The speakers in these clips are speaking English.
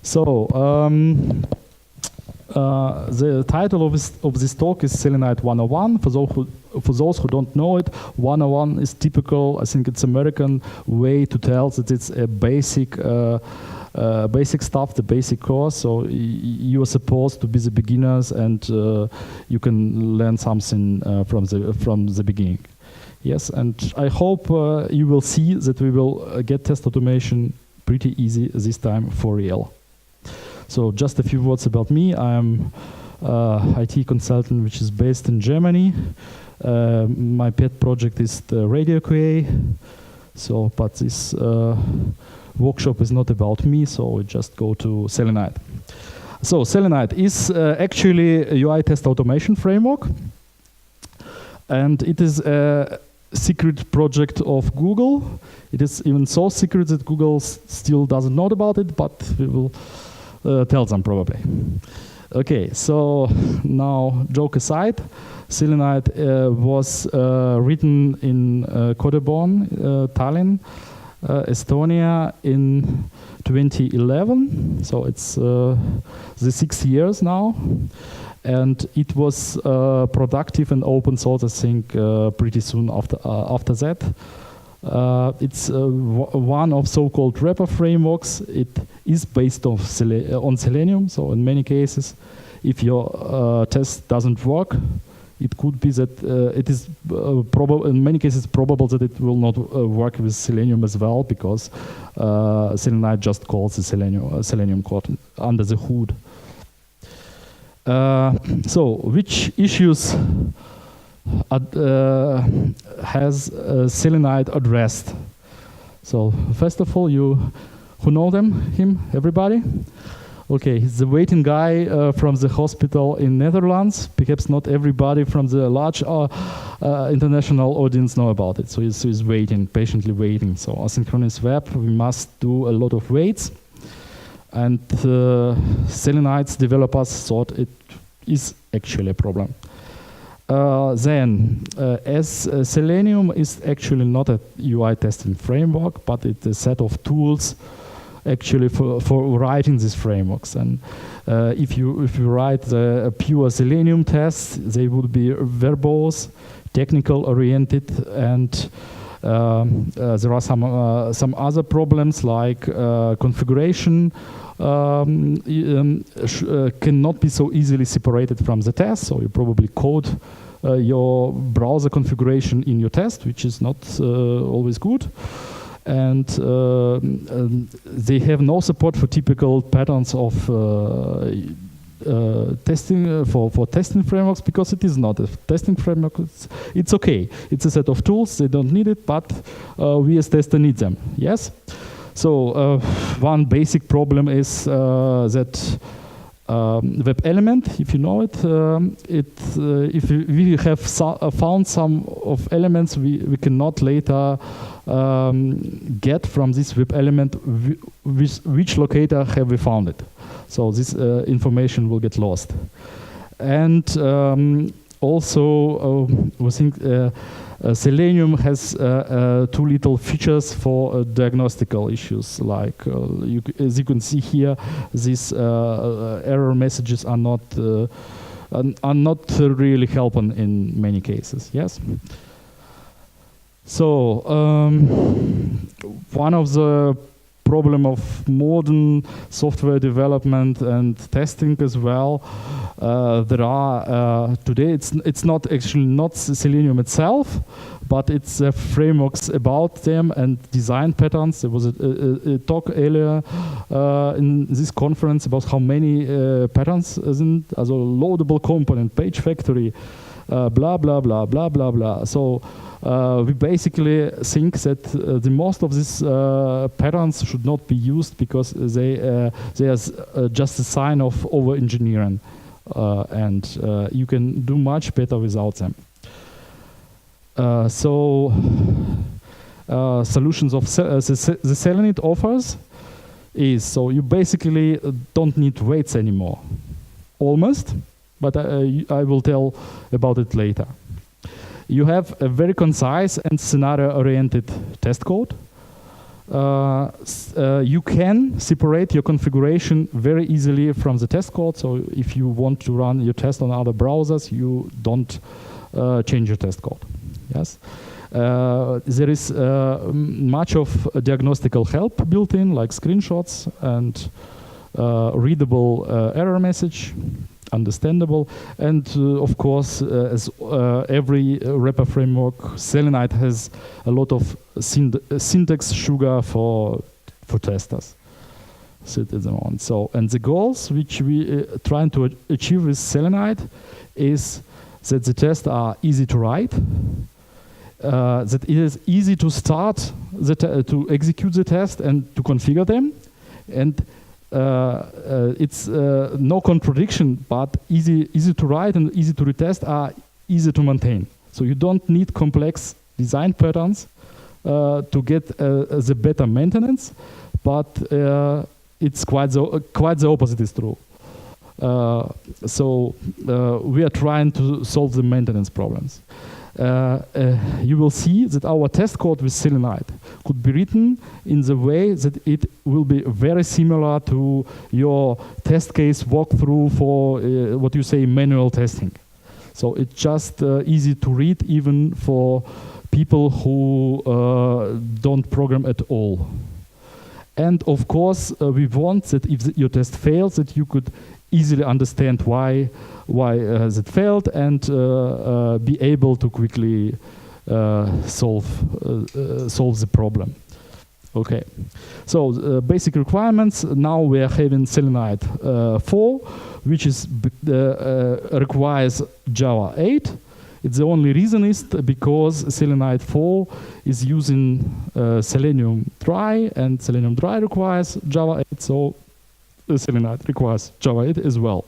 So, the title of this talk is Selenide101. For those who don't know it, 101 is typical, I think it's American way to tell that it's a basic stuff, the basic course. So you are supposed to be the beginners, and you can learn something from the beginning. Yes, and I hope you will see that we will get test automation pretty easy this time for real. So just a few words about me. I'm IT consultant which is based in Germany. My pet project is the radio QA. So, but this workshop is not about me, so we just go to Selenide. So Selenide is actually a UI test automation framework, and it is a secret project of Google. It is even so secret that Google still doesn't know about it, but we will tell them probably. Okay, so now joke aside, Selenide was written in Kodeborn, Tallinn, Estonia in 2011. So it's the 6 years now, and it was productive and open source, I think, pretty soon after that. It's one of so-called wrapper frameworks. It is based on Selenium, so in many cases, if your test doesn't work, it could be that it is probable. In many cases, probable that it will not work with Selenium as well, because Selenide just calls the Selenium code under the hood. So, which issues has Selenide addressed? So first of all, who know him, everybody? Okay, he's the waiting guy from the hospital in Netherlands. Perhaps not everybody from the large international audience know about it. So he's waiting, patiently waiting. So asynchronous web, we must do a lot of waits. And Selenide's developers thought it is actually a problem. Then, as Selenium is actually not a UI testing framework, but it's a set of tools actually for writing these frameworks. And if you write a pure Selenium test, they would be verbose, technical oriented, and there are some other problems like configuration cannot be so easily separated from the test. So you probably code your browser configuration in your test, which is not always good. And they have no support for typical patterns of testing for testing frameworks, because it is not a testing framework. It's okay. It's a set of tools. They don't need it, but we as tester need them. Yes. So one basic problem is that web element, if you know it, if we have found some of elements, we cannot later get from this web element which locator have we found it. So this information will get lost. And also, we think Selenium has too little features for diagnostical issues. Like as you can see here, these error messages are not really helping in many cases. Yes. So one of the problem of modern software development and testing as well. There are today. It's not actually not Selenium itself, but it's frameworks about them and design patterns. There was a talk earlier in this conference about how many patterns isn't as a loadable component, page factory, blah blah blah blah blah blah. So. We basically think that the most of these patterns should not be used, because they are just a sign of over-engineering, and you can do much better without them. Solutions of the Selenide offers is, so you basically don't need weights anymore, almost, but I will tell about it later. You have a very concise and scenario-oriented test code. you can separate your configuration very easily from the test code. So if you want to run your test on other browsers, you don't change your test code. Yes. There is much of diagnostical help built in, like screenshots and readable error message, understandable, and of course, as every wrapper framework, Selenide has a lot of syntax sugar for testers. So, and the goals which we trying to achieve with Selenide is that the tests are easy to write, that it is easy to start to execute the test and to configure them, and it's no contradiction, but easy to write and easy to retest are easy to maintain. So you don't need complex design patterns to get the better maintenance, but it's quite the opposite is true. So we are trying to solve the maintenance problems. You will see that our test code with Selenide could be written in the way that it will be very similar to your test case walkthrough for what you say manual testing. So it's just easy to read even for people who don't program at all. And of course, we want that if your test fails, that you could easily understand why it failed and be able to quickly solve the problem. Okay, so basic requirements. Now we are having Selenide 4, which is requires Java 8. It's the only reason is because Selenide 4 is using Selenium Dry, and Selenium Dry requires Java 8, so Selenide requires Java 8 as well.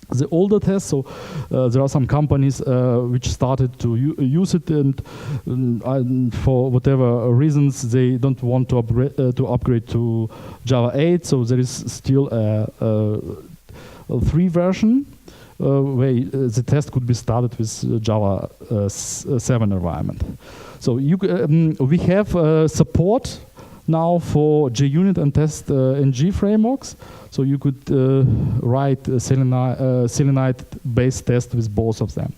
The older tests, so there are some companies which started to use it, and for whatever reasons they don't want to upgrade to Java 8. So there is still a 3 version where the test could be started with Java 7 environment. So we have support now for JUnit and TestNG frameworks. So you could write Selenide-based test with both of them.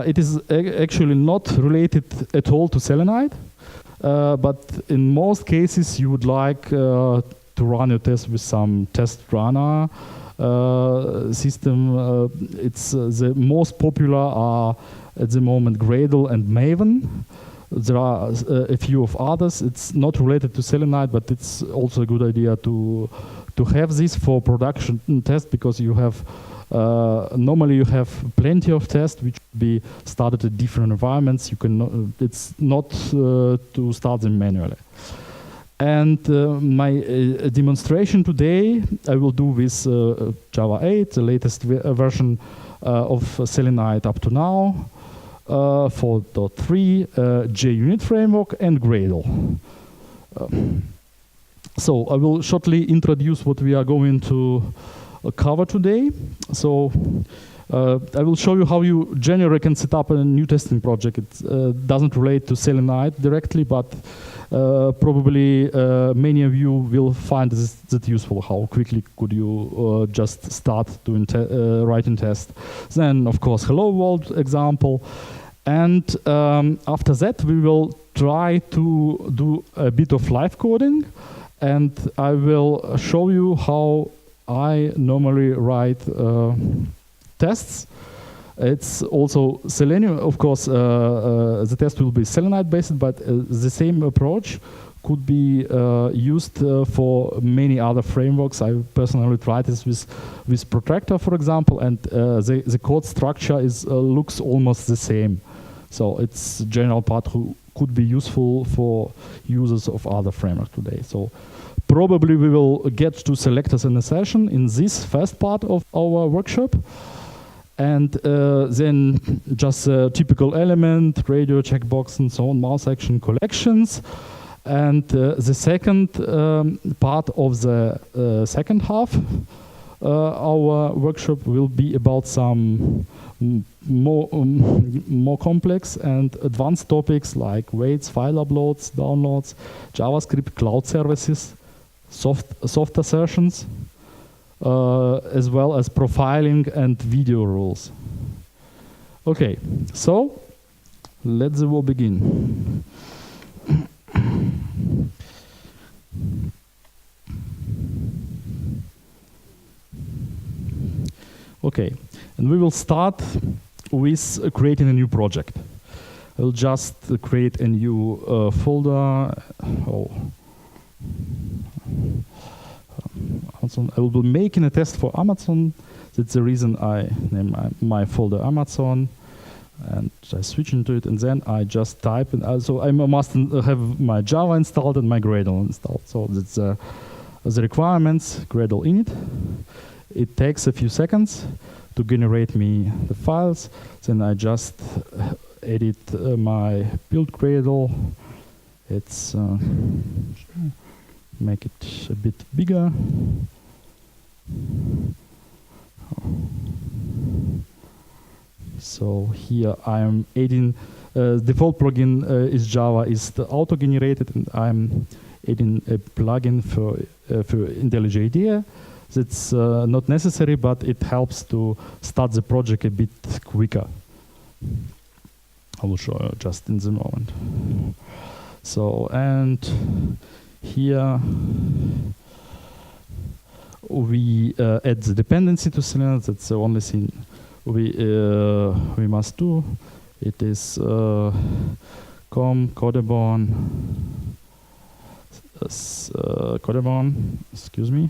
It is actually not related at all to Selenide, but in most cases you would like to run your test with some test runner system. It's the most popular are at the moment Gradle and Maven. There are a few of others. It's not related to Selenide, but it's also a good idea to have this for production test, because you have normally you have plenty of tests which be started at different environments. You can it's not to start them manually. And my demonstration today I will do with Java 8, the latest version of Selenide up to now. 4.3, JUnit framework, and Gradle. So I will shortly introduce what we are going to cover today. So I will show you how you generally can set up a new testing project. It doesn't relate to Selenide directly, but probably many of you will find that useful. How quickly could you just start doing writing tests? Then, of course, hello world example. And after that, we will try to do a bit of live coding, and I will show you how I normally write tests. It's also Selenium, of course, the test will be Selenide based, but the same approach could be used for many other frameworks. I personally tried this with Protractor, for example, and the code structure looks almost the same. So it's a general part who could be useful for users of other frameworks today. So probably we will get to selectors in a session in this first part of our workshop. And then just a typical element, radio, checkbox, and so on, mouse action, collections. And the second part of the second half our workshop will be about some more complex and advanced topics like waits, file uploads, downloads, JavaScript, cloud services, soft assertions, as well as profiling and video rules. Okay, so let's begin. Okay, and we will start with creating a new project. I'll just create a new folder. Amazon. I will be making a test for Amazon. That's the reason I name my folder Amazon, and I switch into it, and then I just type. And so I must have my Java installed and my Gradle installed. So that's the requirements. Gradle init. It takes a few seconds to generate me the files. Then I just edit my build Gradle. It's make it a bit bigger. So here I am adding default plugin is Java is the auto-generated, and I'm adding a plugin for IntelliJ IDEA. That's not necessary, but it helps to start the project a bit quicker. I will show you just in the moment. So, and here we add the dependency to Selenide. That's the only thing we must do. It is Codeborn, excuse me.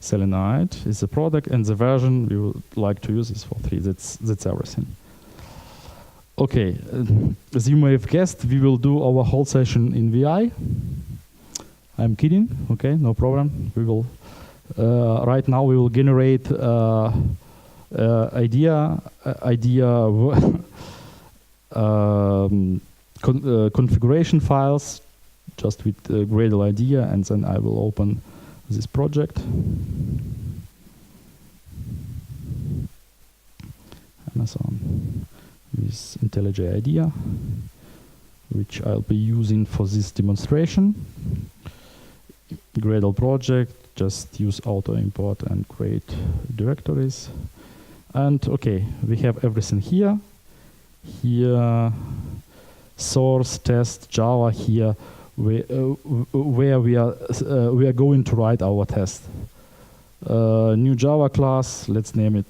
Selenide is the product, and the version we would like to use is for 3. That's everything. Okay, as you may have guessed, we will do our whole session in VI. I'm kidding. Okay, no problem. We will right now we will generate configuration files just with Gradle IDEA, and then I will open this project. Amazon with IntelliJ IDEA, which I'll be using for this demonstration. Gradle project, just use auto import and create directories. And okay, we have everything here. Here, source, test, Java here, where we are going to write our test. New Java class, let's name it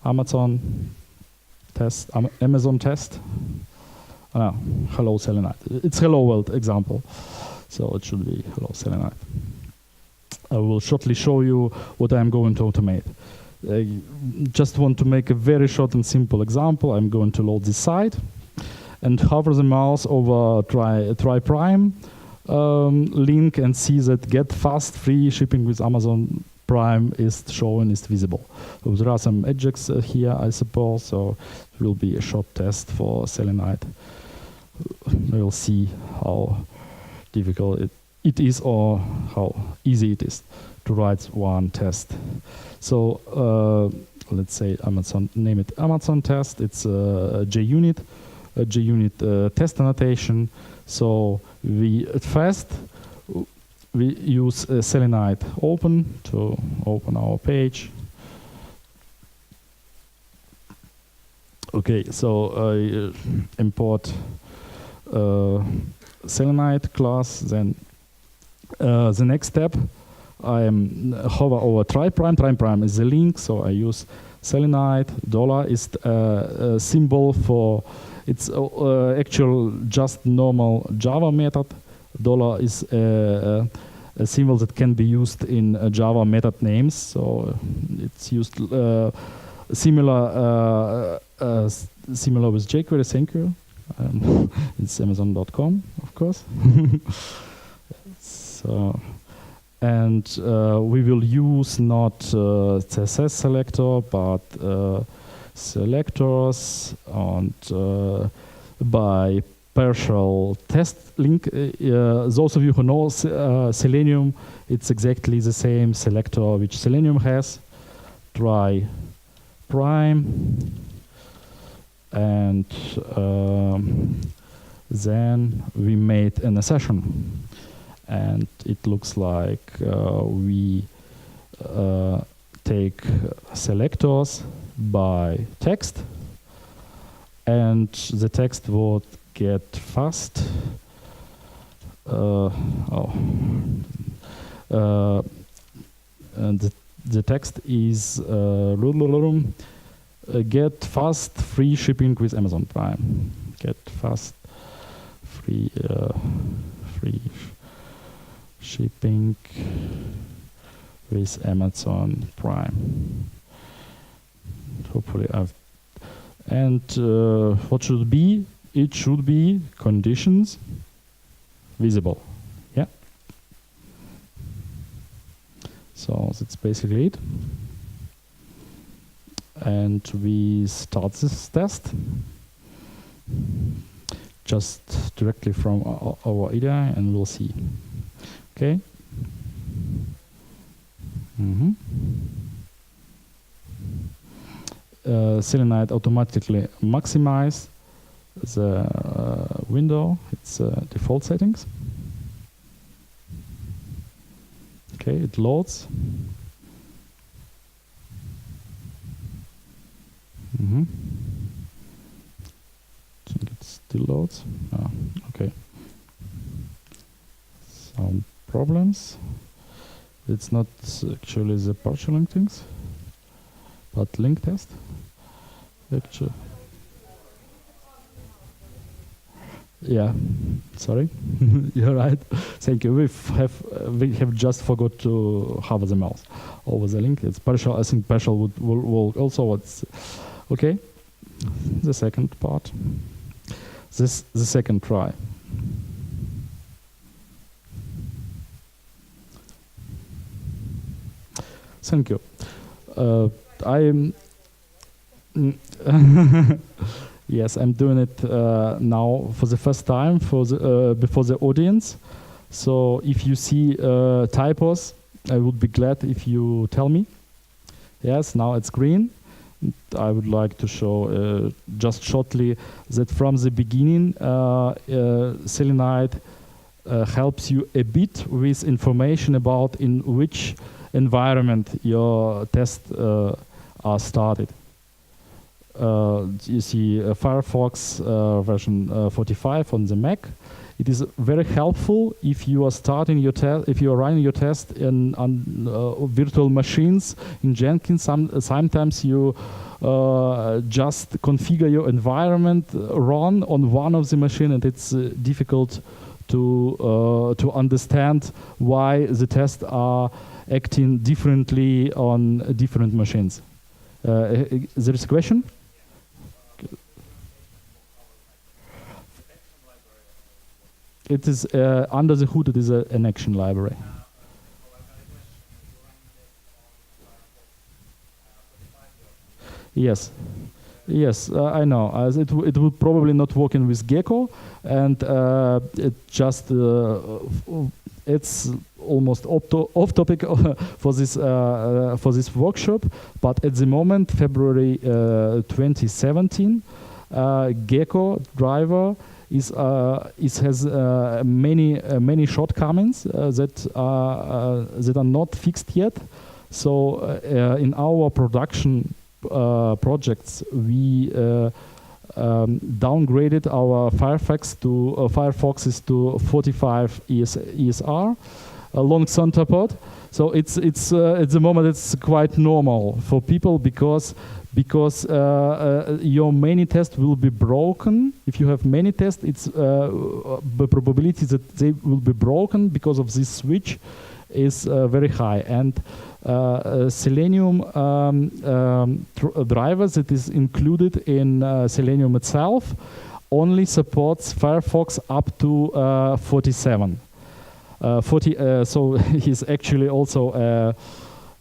Amazon test, Amazon test. Hello Selenide. It's hello world example, so it should be hello Selenide. I will shortly show you what I'm going to automate. I just want to make a very short and simple example. I'm going to load this site and hover the mouse over try prime link and see that get fast free shipping with Amazon Prime is shown, is visible. So there are some edges here, I suppose, so it will be a short test for Selenide. We'll see how difficult it is or how easy it is to write one test. So let's say Amazon, name it Amazon test. It's a JUnit. A JUnit test annotation. So we at first we use Selenide open to open our page. Okay, so I import Selenide class. Then the next step, I hover over try prime. Try prime is the link, so I use Selenide. $ is a symbol for it's actual just normal Java method. $ is a symbol that can be used in Java method names. So it's used similar with jQuery. Thank you. It's Amazon.com, of course. So, and we will use not CSS selector, but selectors, and by partial test link. Those of you who know Selenium, it's exactly the same selector which Selenium has. Try prime, and then we made an session, and it looks like we take selectors by text, and the text would get fast. And the text is get fast free shipping with Amazon Prime. Get fast free shipping with Amazon Prime. Hopefully I've. And what should be? It should be conditions visible. Yeah. So that's basically it. And we start this test just directly from our ADI, and we'll see. Okay. Selenide automatically maximize the window, its default settings. Okay, it loads. I think it still loads. Okay. Some problems. It's not actually the partial link things, but link test. Actually. Yeah, sorry. You're right. Thank you. We have just forgot to hover the mouse over the link. It's partial. I think partial will also. What's okay? The second part. The second try. Thank you. Yes, I'm doing it now for the first time for the, before the audience. So if you see typos, I would be glad if you tell me. Yes, now it's green. I would like to show just shortly that from the beginning, Selenide helps you a bit with information about in which environment your tests are started. You see Firefox version 45 on the Mac. It is very helpful if you are starting your test, if you are running your test in on virtual machines in Jenkins. Sometimes you just configure your environment, run on one of the machine, and it's difficult to understand why the tests are acting differently on different machines. There is a question? It is under the hood. It is an action library. Yes, yes, I know. As it would probably not work in with Gecko, and it just it's almost off topic for this workshop. But at the moment, February 2017, Gecko driver has many shortcomings that are not fixed yet. So in our production projects, we downgraded our Firefoxes to 45 ESR along Centerport. So it's at the moment it's quite normal for people because your many tests will be broken. If you have many tests, it's the probability that they will be broken because of this switch is very high. And Selenium drivers that is included in Selenium itself only supports Firefox up to 47. So he's actually also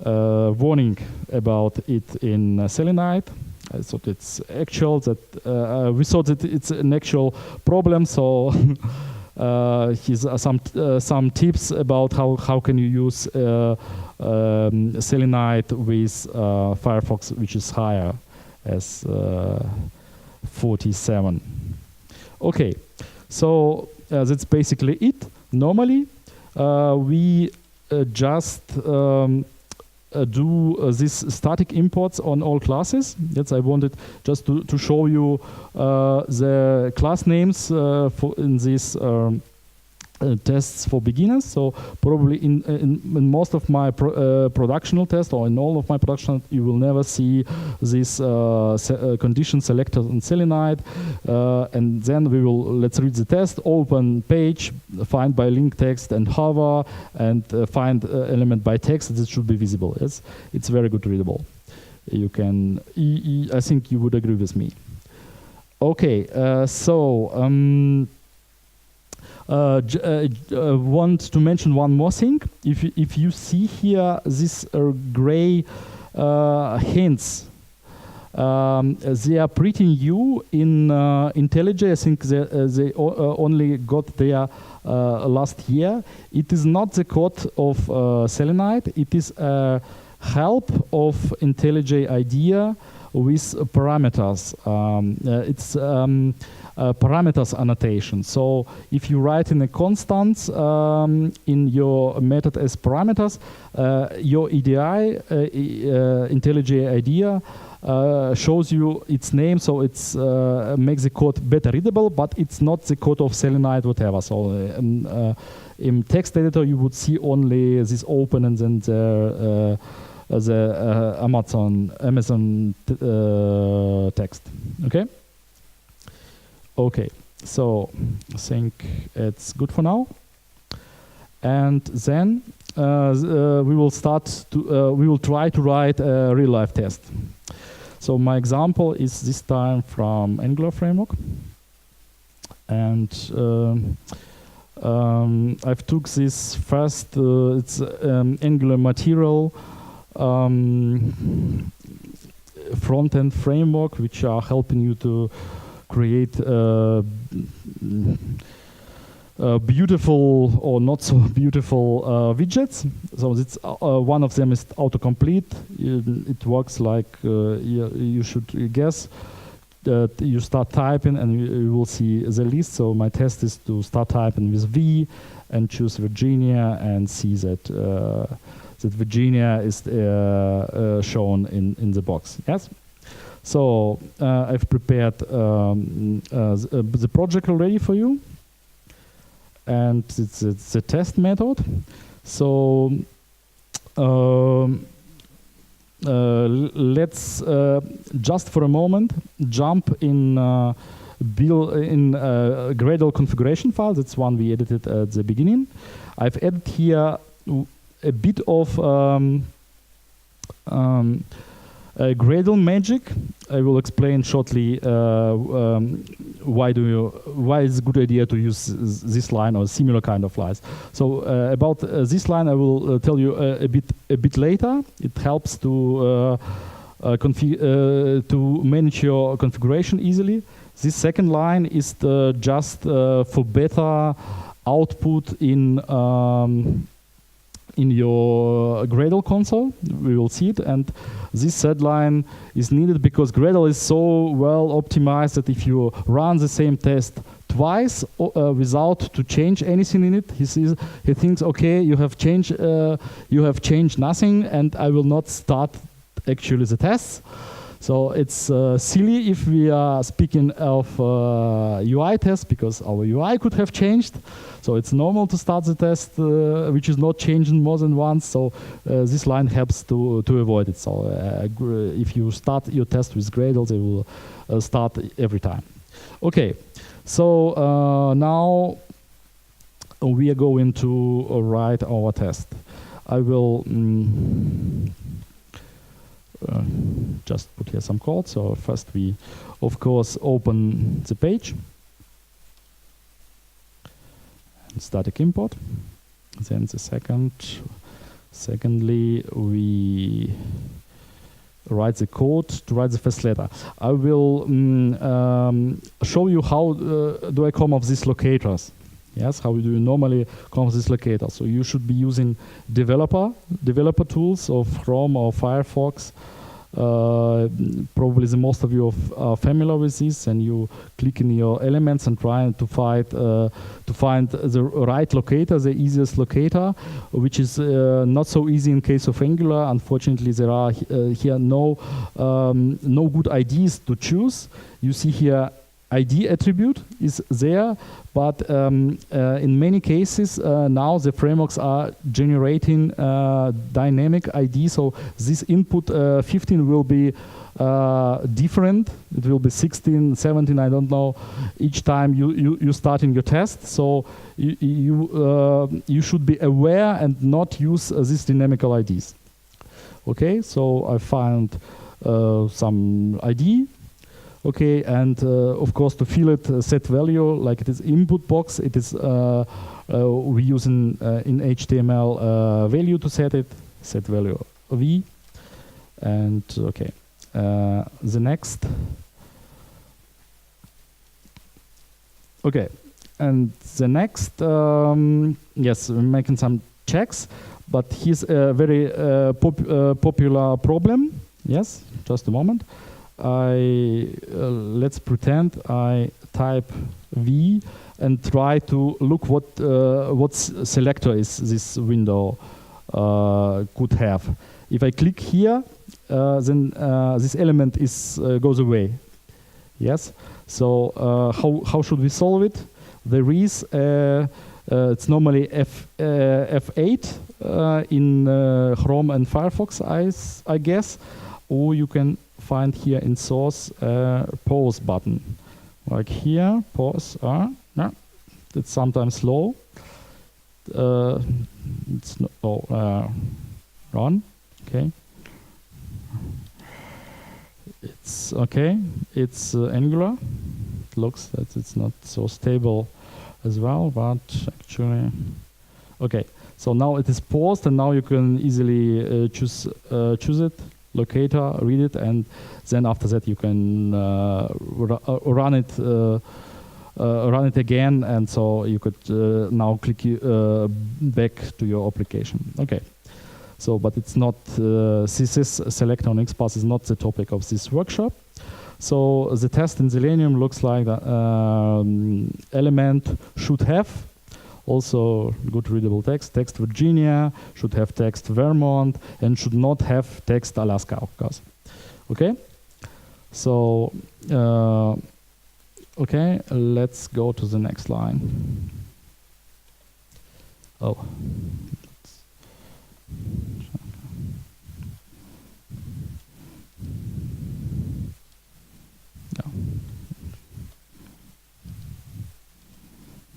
warning about it in Selenide. I thought it's actual, that we thought that it's an actual problem, so here's some tips about how can you use Selenide with Firefox, which is higher as 47. Okay, so that's basically it. Normally, we just do these static imports on all classes. Yes, I wanted just to show you the class names in these tests for beginners. So probably in most of my productional tests, or in all of my production, you will never see this condition selected in Selenide. And then we will, let's read the test, open page, find by link text and hover, and find element by text that should be visible. It's very good readable. You can, I think you would agree with me. Okay, want to mention one more thing. If you see here this gray hints, they are pretty new in IntelliJ. I think they only got there last year. It is not the code of Selenide. It is a help of IntelliJ IDEA with parameters. It's parameters annotation. So if you write in a constant in your method as parameters, your EDI, IntelliJ IDEA, shows you its name, so it's makes the code better readable, but it's not the code of Selenide whatever. So in text editor you would see only this open and then the Amazon text. Okay. Okay, so I think it's good for now, and then we will start to we will try to write a real life test. So my example is this time from Angular framework, and I've took this first. It's Angular material front-end framework, which are helping you to create beautiful or not so beautiful widgets. So it's one of them is autocomplete. It works like you should guess that you start typing and you will see the list. So my test is to start typing with V and choose Virginia and see that that Virginia is shown in the box. Yes. So I've prepared the project already for you, and it's a test method. So let's just for a moment jump in Gradle configuration file. That's one we edited at the beginning. I've added here a bit of Gradle magic. I will explain shortly why it's a good idea to use this line or similar kind of lines. So about this line, I will tell you a bit later. It helps to manage your configuration easily. This second line is just for better output in your Gradle console. We will see it, and this third line is needed because Gradle is so well optimized that if you run the same test twice without to change anything in it, he thinks, okay, you have changed nothing, and I will not start actually the tests. So it's silly if we are speaking of UI tests, because our UI could have changed. So it's normal to start the test which is not changing more than once. So this line helps to avoid it. So if you start your test with Gradle, they will start every time. Okay, so now we are going to write our test. I will just put here some code. So first we, of course, open the page. Static import. Then the secondly we write the code to write the first letter. I will show you how do I come up with these locators. Yes, how do you normally come up with this locator? So you should be using developer tools of Chrome or Firefox. Probably the most of you are familiar with this, and you click in your elements and try to find the right locator, the easiest locator, which is not so easy in case of Angular. Unfortunately, there are here no good IDs to choose. You see here ID attribute is there, but in many cases now the frameworks are generating dynamic ID. So this input 15 will be different. It will be 16, 17, I don't know, each time you starting your test. So you should be aware and not use these dynamical IDs. Okay, so I found some ID. Okay, and of course to fill it, set value, like it is input box, it is we use in HTML value to set it, set value v, and okay, the next, okay, and the next, yes, we're making some checks, but here's a very popular problem. Yes, just a moment. Let's pretend I type V and try to look what selector is this window could have. If I click here, then this element goes away. Yes. So how should we solve it? There is it's normally F8 in Chrome and Firefox, I guess, or you can find here in source pause button, like here, pause. No, it's sometimes slow. It's run. Okay. It's okay. It's Angular. It looks that it's not so stable as well, but actually, okay. So now it is paused, and now you can easily choose it. Locator, read it, and then after that you can run it again, and so you could now click back to your application. Okay, so but it's not CSS selector on XPath is not the topic of this workshop. So the test in Selenium looks like that element should have also good readable text, text Virginia, should have text Vermont, and should not have text Alaska, of course. Okay? So, okay, let's go to the next line. Oh. No.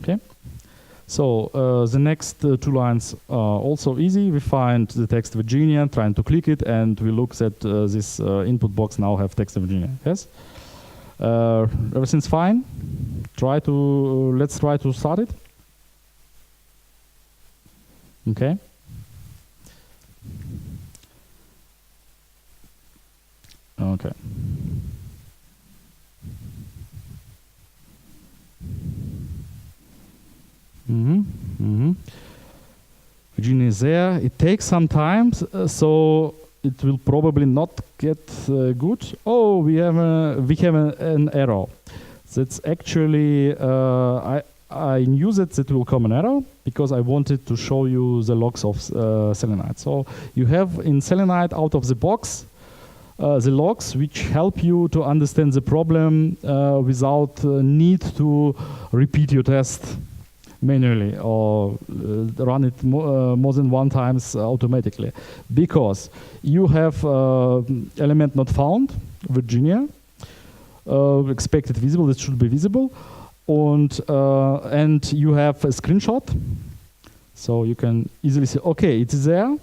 Okay. So the next two lines are also easy. We find the text Virginia, trying to click it, and we look that this input box now have text Virginia. Yes, everything's fine. Let's try to start it. Okay. Okay. Virginia is there. It takes some time, so it will probably not get good. Oh, we have an error. That's actually I knew that it will come an error because I wanted to show you the logs of Selenide. So you have in Selenide out of the box the logs which help you to understand the problem without need to repeat your test manually or run it more than one times automatically, because you have element not found, Virginia, expected visible, it should be visible, and you have a screenshot, so you can easily see, okay, it is there.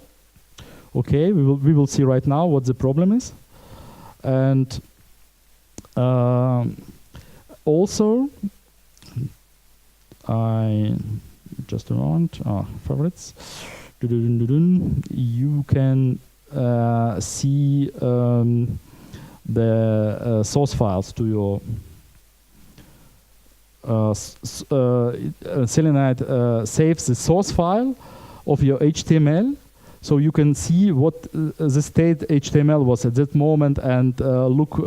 Okay, we will see right now what the problem is, and also. I just a moment. Favorites. You can see the source files to your Selenide saves the source file of your HTML, so you can see what the state HTML was at that moment, and look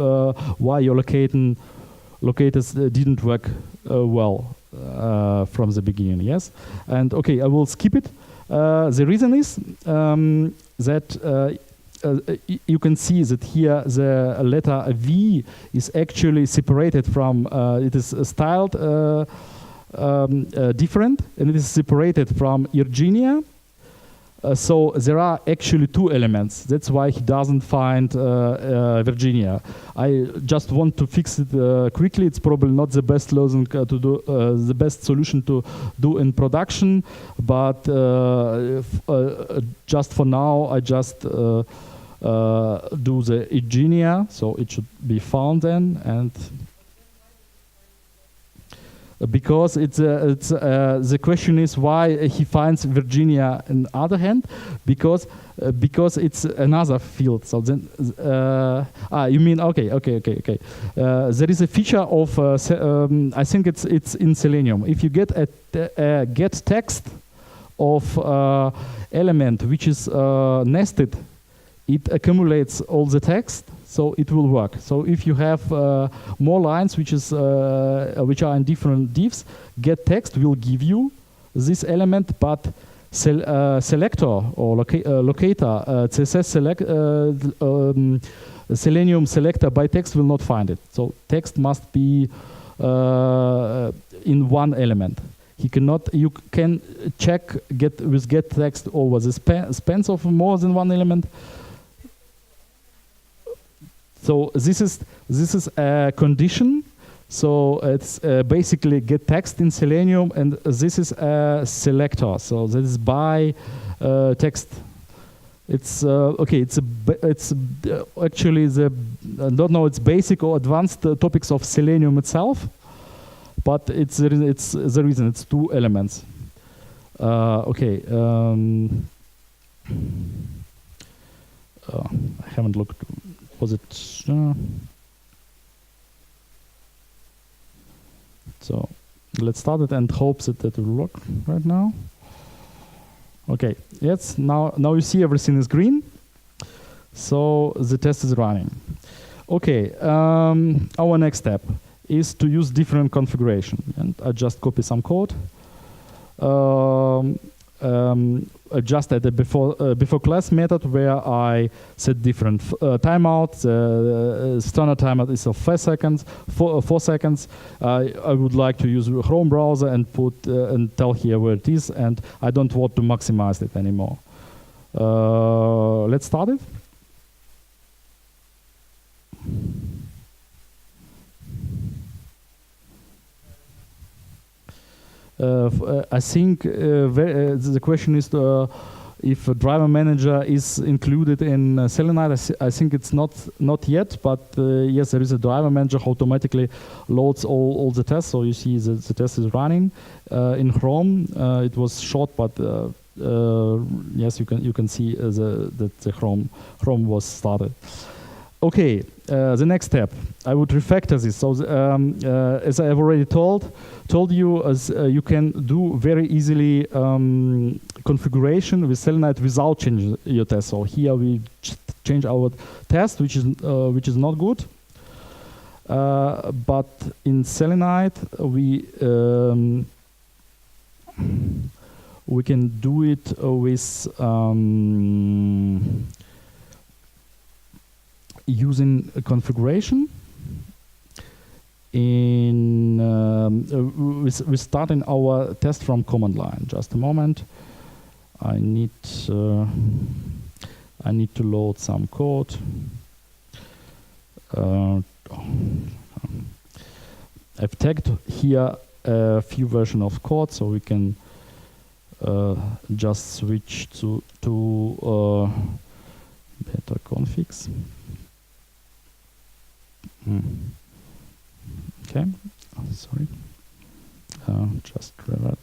why your locators didn't work well from the beginning. Yes, and okay, I will skip it. The reason is that you can see that here the letter V is actually separated from, it is styled different, and it is separated from Virginia. So there are actually two elements. That's why he doesn't find Virginia. I just want to fix it quickly. It's probably not the best solution to do, the best solution to do in production, but just for now, I just do the Virginia, so it should be found then, and because it's the question is why he finds Virginia on the other hand, because it's another field. So then you mean okay. There is a feature of I think it's in Selenium. If you get a get text of element which is nested, it accumulates all the text, so it will work. So if you have more lines which are in different divs, get text will give you this element, but selector or locator, CSS Selenium selector by text will not find it. So text must be in one element. He cannot. You can check with get text over the spans of more than one element. So this is a condition. So it's basically get text in Selenium, and this is a selector. So this is by text. It's okay. It's actually the I don't know. It's basic or advanced topics of Selenium itself, but it's the reason. It's two elements. Okay. I haven't looked. Was it? So let's start it and hope that it will work right now. Okay. Yes. Now you see everything is green. So the test is running. Okay. Our next step is to use different configuration, and I just copy some code. Just at the before class method where I set different timeouts. Standard timeout is of 4 seconds. 4 seconds. I would like to use Chrome browser and put and tell here where it is, and I don't want to maximize it anymore. Let's start it. I think the question is if a driver manager is included in Selenide. I think it's not yet, but yes, there is a driver manager who automatically loads all the tests. So you see the test is running in Chrome. It was short, but yes, you can see that the Chrome was started. Okay, the next step, I would refactor this. So as I have already told you, you can do very easily configuration with Selenide without changing your test. So here we change our test, which is not good. But in Selenide we can do it with using a configuration. We're starting our test from command line. Just a moment. I need to load some code. I've tagged here a few versions of code, so we can just switch to better configs. Okay, sorry. Just revert.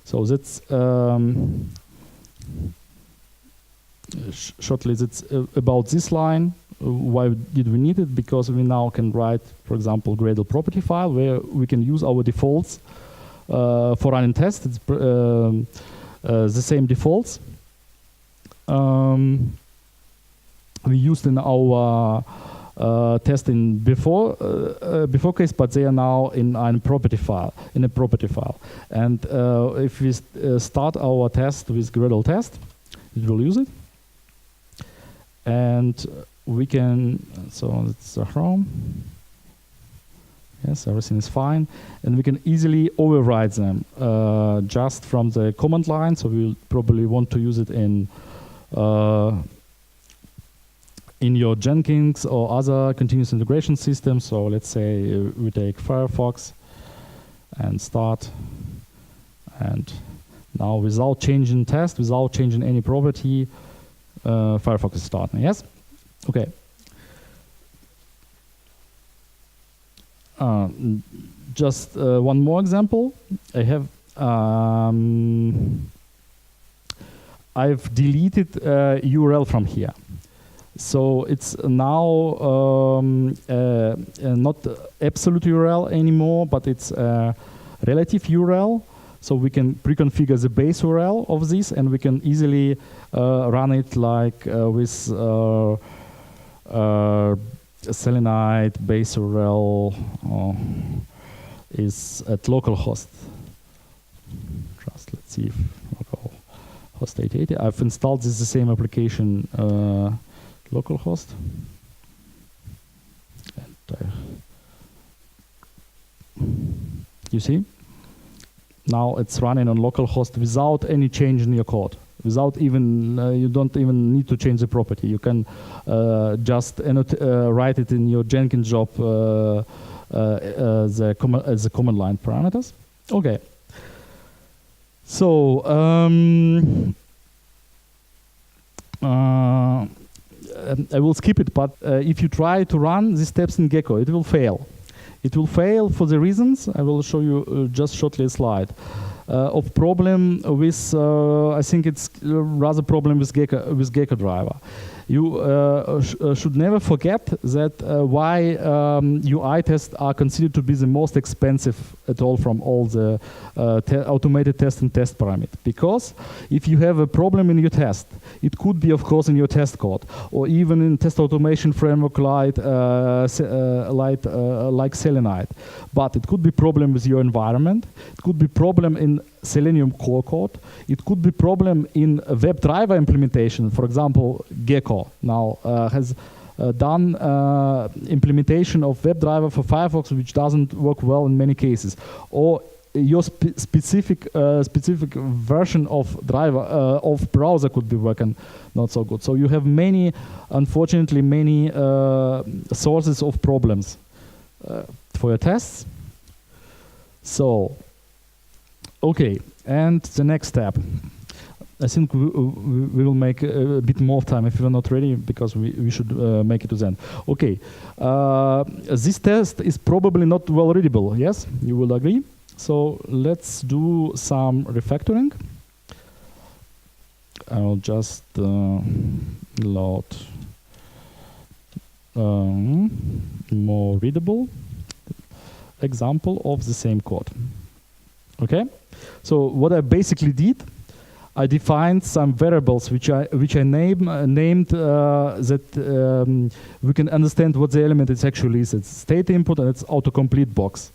So that's shortly that's about this line. Why did we need it? Because we now can write, for example, Gradle property file where we can use our defaults for running tests. It's the same defaults we used in our testing before case, but they are now in a property file. And if we start our test with Gradle test, it will use it. And we can, so it's a Chrome. Yes, everything is fine. And we can easily override them just from the command line. So we'll probably want to use it in your Jenkins or other continuous integration systems. So let's say we take Firefox and start. And now without changing test, without changing any property, Firefox is starting, yes? Okay. Just one more example. I have I've deleted URL from here. So it's now not absolute URL anymore, but it's a relative URL. So we can pre-configure the base URL of this, and we can easily run it like with Selenide base URL is at localhost. Just let's see if localhost 8080. I've installed this the same application localhost. And you see? Now it's running on localhost without any change in your code. Without even, you don't even need to change the property. You can just write it in your Jenkins job as the command line parameters. Okay. So I will skip it, but if you try to run these steps in Gecko, it will fail. It will fail for the reasons I will show you just shortly a slide. Of problem with, I think it's rather problem with Gecko driver. You should never forget that why UI tests are considered to be the most expensive at all from all the automated test and test parameters. Because if you have a problem in your test, it could be, of course, in your test code, or even in test automation framework like Selenide. But it could be problem with your environment. It could be problem in Selenium core code. It could be problem in a WebDriver implementation. For example, Gecko now has done implementation of WebDriver for Firefox, which doesn't work well in many cases. Or your specific version of driver of browser could be working not so good. So you have many, unfortunately, many sources of problems for your tests. So, okay, and the next step. I think we will make a bit more time if you're not ready, because we should make it to the end. Okay, this test is probably not well readable. Yes, you will agree. So let's do some refactoring. I'll just load more readable example of the same code. Okay, so what I basically did, I defined some variables which I named that we can understand what the element is actually is. It's state input and it's autocomplete box.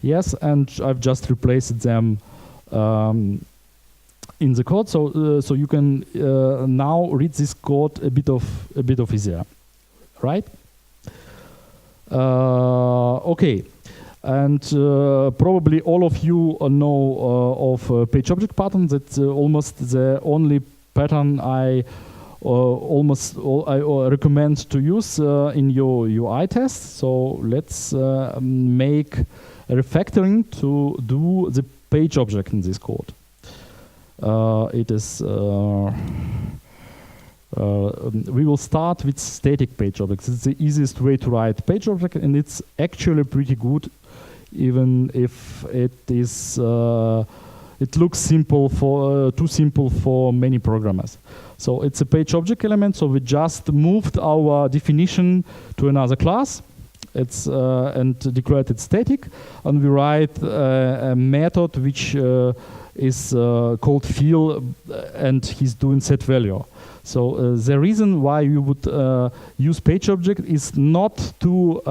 Yes, and I've just replaced them in the code, so you can now read this code a bit of easier, right? Okay, and probably all of you know of page object pattern. That's almost the only pattern I recommend to use in your UI tests. So let's make a refactoring to do the page object in this code. It is we will start with static page objects. It's the easiest way to write page object, and it's actually pretty good, even if it is it looks simple for too simple for many programmers. So it's a page object element. So we just moved our definition to another class. It's and declared it static, and we write a method which is called fill, and he's doing set value. So the reason why you would use page object is not to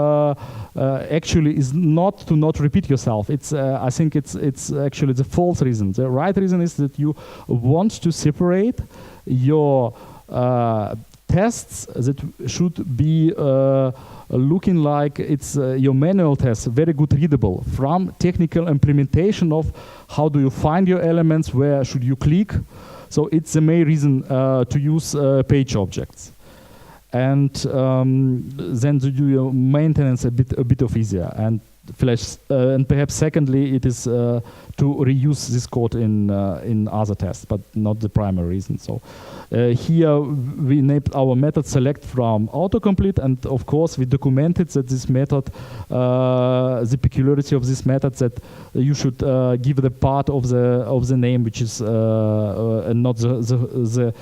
actually is not to not repeat yourself. It's I think it's actually the false reason. The right reason is that you want to separate your tests that should be looking like it's your manual tests, very good readable, from technical implementation of how do you find your elements, where should you click. So it's the main reason to use page objects, and then to do your maintenance a bit of easier. And and perhaps secondly, it is to reuse this code in other tests, but not the primary reason. So here we named our method select from autocomplete, and of course we documented that this method, the peculiarity of this method, that you should give the part of the name which is and not the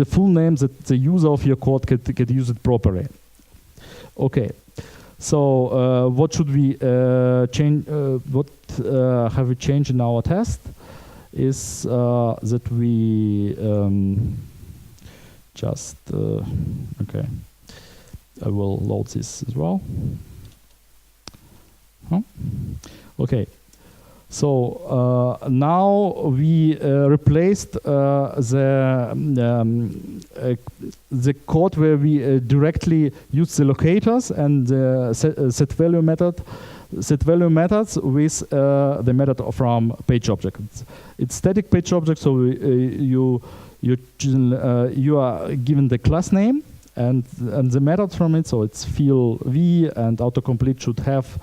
full name, that the user of your code can use it properly. Okay. So what should we change? What have we changed in our test is that we just okay. I will load this as well. Okay. So now we replaced the code where we directly use the locators and the set value methods with the method from page object. It's static page object, so you are given the class name and the method from it. So it's fill v, and autocomplete should have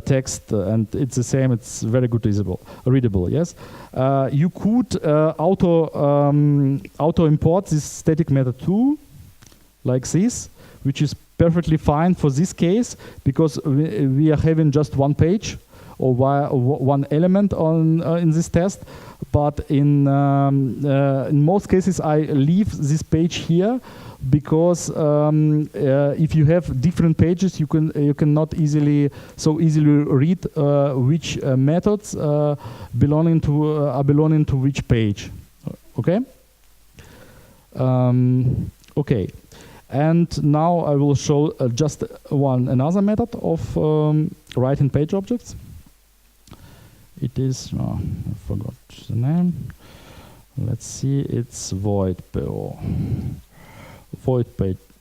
text, and it's the same. It's very good readable. Yes, you could auto import this static method too, like this, which is perfectly fine for this case because we are having just one page or one element on in this test. But in most cases, I leave this page here because if you have different pages, you cannot easily read which methods belonging to which page. Okay. Okay. And now I will show just another method of writing page objects. It is I forgot the name. Let's see. It's void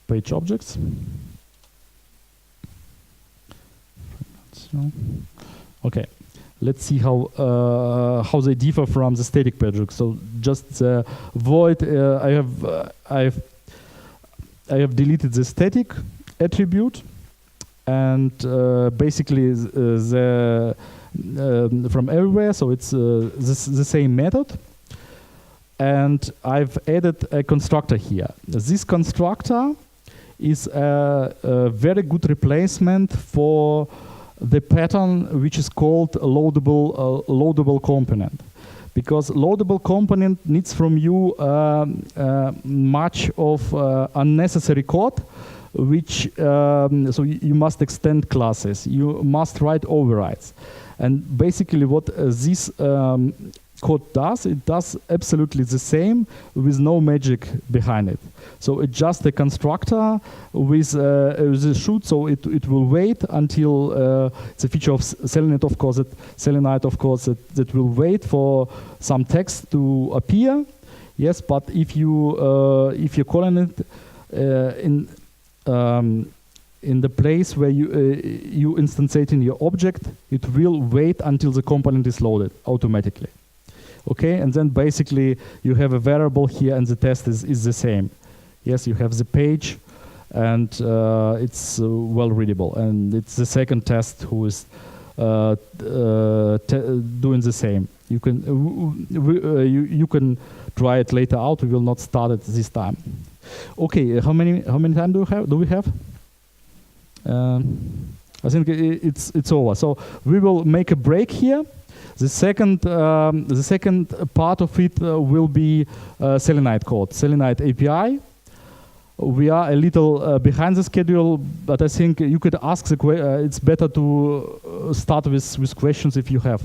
page objects. Okay, let's see how they differ from the static page object. So just the void. I have deleted the static attribute, and basically from everywhere. So it's the same method. And I've added a constructor here. This constructor is a very good replacement for the pattern which is called loadable component. Because loadable component needs from you much of unnecessary code, which so you must extend classes, you must write overrides. And basically what this code does, it does absolutely the same with no magic behind it. So it's just a constructor with a shoot, so it will wait until it's a feature of Selenide, of course, that will wait for some text to appear. Yes, but if you're calling it in the place where you instantiate in your object, it will wait until the component is loaded automatically. Okay, and then basically you have a variable here, and the test is the same. Yes, you have the page, and it's well readable, and it's the second test who is doing the same. You can try it later out. We will not start it this time. Okay, how many time do we have? I think it's over. So we will make a break here. The second part of it will be Selenide code, Selenide API. We are a little behind the schedule, but I think you could ask it's better to start with questions if you have.